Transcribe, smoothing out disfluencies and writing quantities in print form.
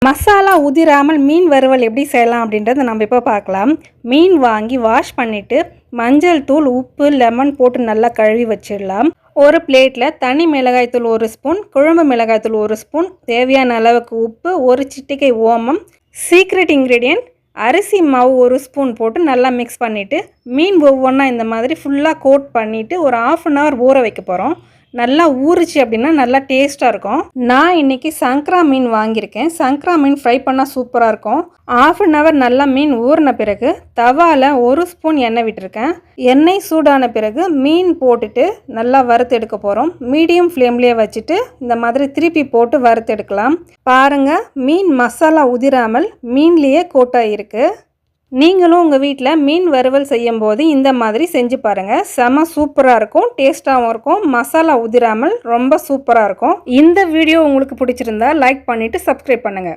மசாலா உதிராமல் மீன் வறுவல் எப்படி செய்யலாம் அப்படின்றத நம்ம இப்போ பார்க்கலாம். மீன் வாங்கி வாஷ் பண்ணிவிட்டு மஞ்சள் தூள், உப்பு, லெமன் போட்டு நல்லா கழுவி வச்சிடலாம். ஒரு பிளேட்டில் தனி மிளகாய்த்தூள் 1 ஸ்பூன், குழம்பு மிளகாய்த்தூள் 1 ஸ்பூன், தேவையான அளவுக்கு உப்பு, 1 சிட்டிகை ஓமம், சீக்ரெட் இன்க்ரீடியன்ட் அரிசி மாவு 1 ஸ்பூன் போட்டு நல்லா மிக்ஸ் பண்ணிவிட்டு மீன் ஒவ்வொன்றா இந்த மாதிரி ஃபுல்லாக கோட் பண்ணிவிட்டு ஒரு 1/2 அன் ஹவர் ஊற வைக்க போகிறோம். நல்லா ஊறிச்சு அப்படின்னா நல்லா டேஸ்ட்டாக இருக்கும். நான் இன்றைக்கி சங்கரா மீன் வாங்கியிருக்கேன். சங்கரா மீன் ஃப்ரை பண்ணால் சூப்பராக இருக்கும். 1/2 அன் ஹவர் நல்லா மீன் ஊறின பிறகு தவாவில் 1 ஸ்பூன் எண்ணெய் விட்டுருக்கேன். எண்ணெய் சூடான பிறகு மீன் போட்டுட்டு நல்லா வறுத்து எடுக்க போகிறோம். மீடியம் ஃப்ளேம்லேயே வச்சுட்டு இந்த மாதிரி திருப்பி போட்டு வறுத்து எடுக்கலாம். பாருங்கள், மீன் மசாலா உதிராமல் மீன்லேயே கோட்டாயிருக்கு. நீங்களும் உங்கள் வீட்டில் மீன் வறுவல் செய்யும்போது இந்த மாதிரி செஞ்சு பாருங்கள். செம சூப்பராக இருக்கும், டேஸ்ட்டாகவும் இருக்கும், மசாலா உதிராமல் ரொம்ப சூப்பராக இருக்கும். இந்த வீடியோ உங்களுக்கு பிடிச்சிருந்தா லைக் பண்ணிவிட்டு சப்ஸ்கிரைப் பண்ணுங்கள்.